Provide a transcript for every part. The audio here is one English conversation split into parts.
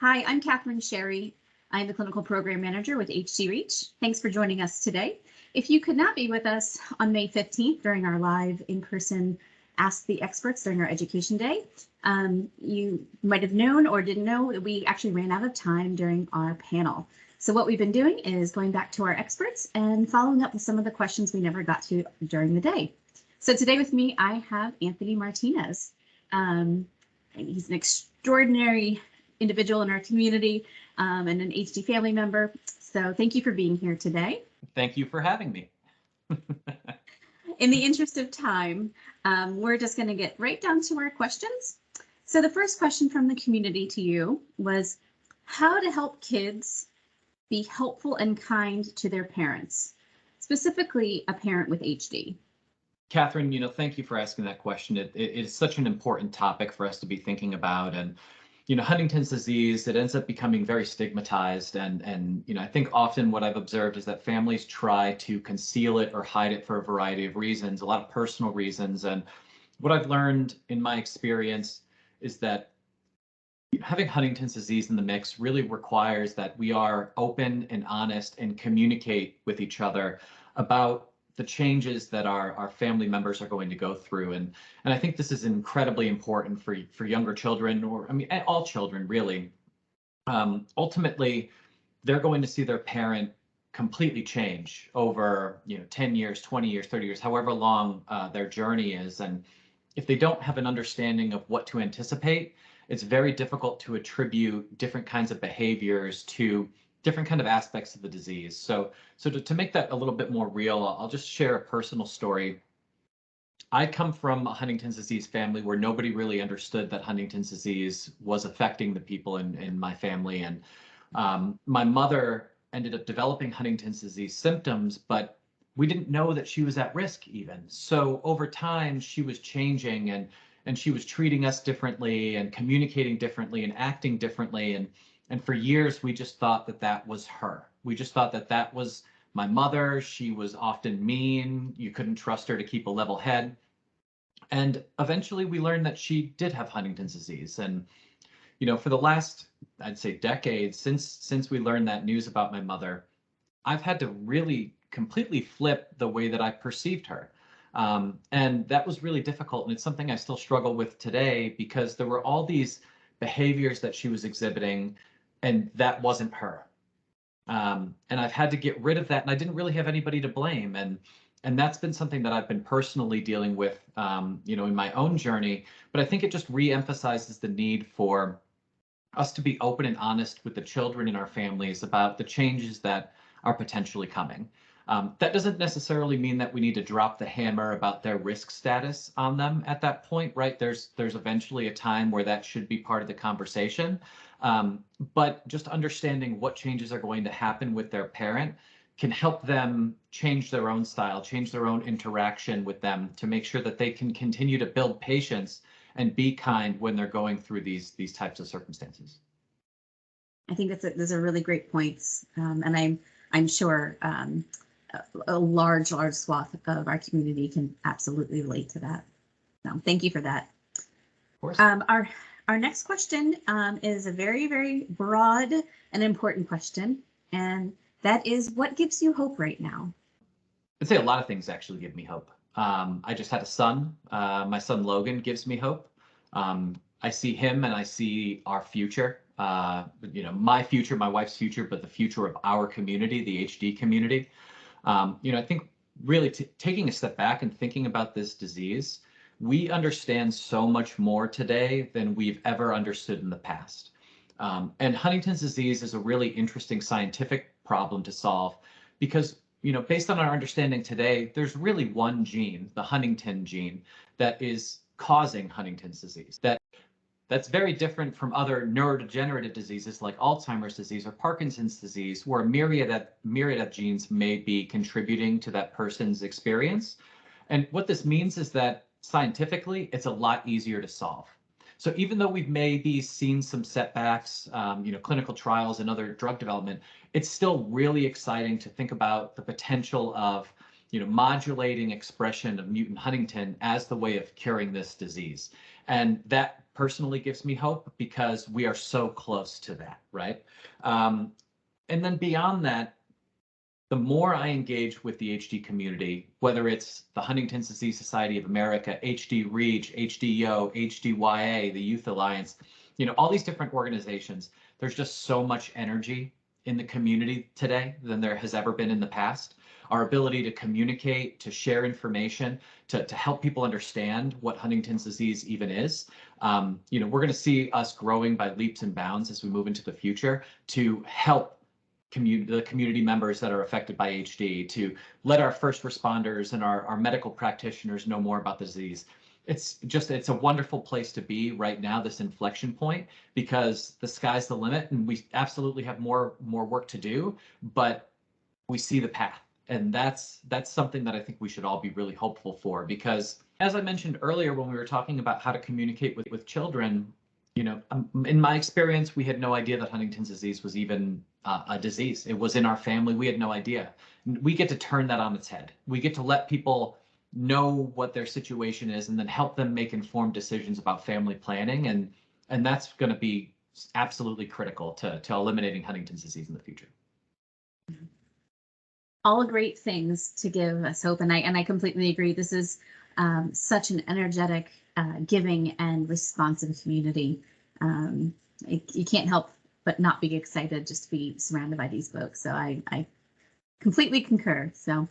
Hi, I'm Catherine Sherry. I'm the Clinical Program Manager with HD Reach. Thanks for joining us today. If you could not be with us on May 15th during our live in-person Ask the Experts during our Education Day, you might have known or didn't know that we actually ran out of time during our panel. So what we've been doing is going back to our experts and following up with some of the questions we never got to during the day. So today with me, I have Anthony Martinez. He's an extraordinary individual in our community and an HD family member. So thank you for being here today. Thank you for having me. In the interest of time, we're just going to get right down to our questions. So the first question from the community to you was how to help kids be helpful and kind to their parents, specifically a parent with HD. Catherine, thank you for asking that question. It is such an important topic for us to be thinking about. And, Huntington's disease, it ends up becoming very stigmatized. And I think often what I've observed is that families try to conceal it or hide it for a variety of reasons, a lot of personal reasons. And what I've learned in my experience is that having Huntington's disease in the mix really requires that we are open and honest and communicate with each other about the changes that our family members are going to go through. And I think this is incredibly important for younger children, or all children really. Ultimately, they're going to see their parent completely change over 10 years, 20 years, 30 years, however long their journey is. And if they don't have an understanding of what to anticipate, it's very difficult to attribute different kinds of behaviors to different kind of aspects of the disease. So to make that a little bit more real, I'll just share a personal story. I come from a Huntington's disease family where nobody really understood that Huntington's disease was affecting the people in my family. And my mother ended up developing Huntington's disease symptoms, but we didn't know that she was at risk even. So over time, she was changing and she was treating us differently and communicating differently and acting differently. And for years, we just thought that that was her. We just thought that that was my mother. She was often mean. You couldn't trust her to keep a level head. And eventually we learned that she did have Huntington's disease. And, for the last, I'd say, decade since we learned that news about my mother, I've had to really completely flip the way that I perceived her. And that was really difficult. And it's something I still struggle with today because there were all these behaviors that she was exhibiting, and that wasn't her. And I've had to get rid of that, and I didn't really have anybody to blame. And that's been something that I've been personally dealing with, in my own journey. But I think it just reemphasizes the need for us to be open and honest with the children in our families about the changes that are potentially coming. That doesn't necessarily mean that we need to drop the hammer about their risk status on them at that point, right? There's eventually a time where that should be part of the conversation. But just understanding what changes are going to happen with their parent can help them change their own style, change their own interaction with them to make sure that they can continue to build patience and be kind when they're going through these types of circumstances. I think those are really great points. And I'm sure a large swath of our community can absolutely relate to that. So thank you for that. Of course. Our next question is a very, very broad and important question, and that is, what gives you hope right now? I'd say a lot of things actually give me hope. I just had a son. My son Logan gives me hope. I see him and I see our future. My future, my wife's future, but the future of our community, the HD community. I think really taking a step back and thinking about this disease, we understand so much more today than we've ever understood in the past. And Huntington's disease is a really interesting scientific problem to solve because, based on our understanding today, there's really one gene, the Huntington gene, that is causing Huntington's disease. That's very different from other neurodegenerative diseases like Alzheimer's disease or Parkinson's disease, where a myriad of genes may be contributing to that person's experience. And what this means is that scientifically, it's a lot easier to solve. So even though we've maybe seen some setbacks, clinical trials and other drug development, it's still really exciting to think about the potential of modulating expression of mutant Huntington as the way of curing this disease. And that personally gives me hope because we are so close to that, right? And then beyond that, the more I engage with the HD community, whether it's the Huntington's Disease Society of America, HD Reach, HDYO, HDYA, the Youth Alliance, all these different organizations, there's just so much energy in the community today than there has ever been in the past. Our ability to communicate, to share information, to help people understand what Huntington's disease even is. We're going to see us growing by leaps and bounds as we move into the future to help the community members that are affected by HD, to let our first responders and our medical practitioners know more about the disease. It's a wonderful place to be right now, this inflection point, because the sky's the limit and we absolutely have more work to do, but we see the path. And that's something that I think we should all be really hopeful for, because as I mentioned earlier, when we were talking about how to communicate with children, in my experience, we had no idea that Huntington's disease was even a disease. It was in our family. We had no idea. We get to turn that on its head. We get to let people know what their situation is and then help them make informed decisions about family planning. And that's going to be absolutely critical to eliminating Huntington's disease in the future. All great things to give us hope. And I completely agree. This is such an energetic, giving and responsive community. You can't help but not be excited just to be surrounded by these folks. So I completely concur. So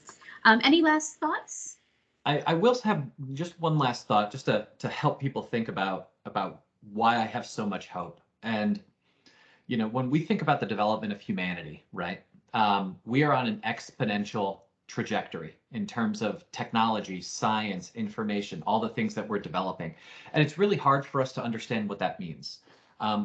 any last thoughts? I will have just one last thought, just to help people think about why I have so much hope. And, when we think about the development of humanity, right, we are on an exponential trajectory in terms of technology, science, information, all the things that we're developing. And it's really hard for us to understand what that means.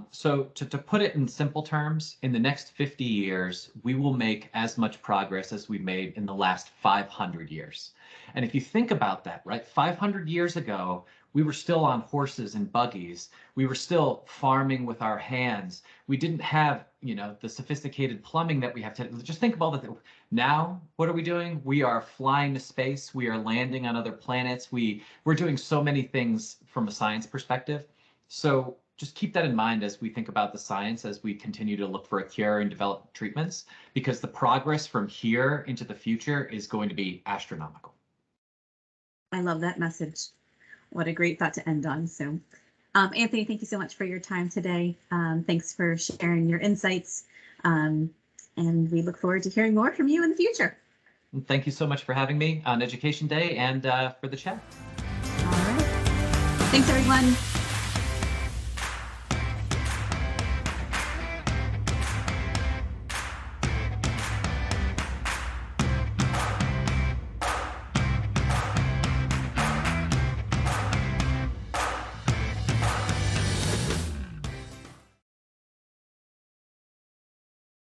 So to put it in simple terms, in the next 50 years, we will make as much progress as we made in the last 500 years. And if you think about that, right, 500 years ago, we were still on horses and buggies. We were still farming with our hands. We didn't have, the sophisticated plumbing that we have today. Just think about that. Now, what are we doing? We are flying to space. We are landing on other planets. We're doing so many things from a science perspective. So just keep that in mind as we think about the science, as we continue to look for a cure and develop treatments, because the progress from here into the future is going to be astronomical. I love that message. What a great thought to end on. So, Anthony, thank you so much for your time today. Thanks for sharing your insights. And we look forward to hearing more from you in the future. Thank you so much for having me on Education Day and for the chat. All right. Thanks, everyone.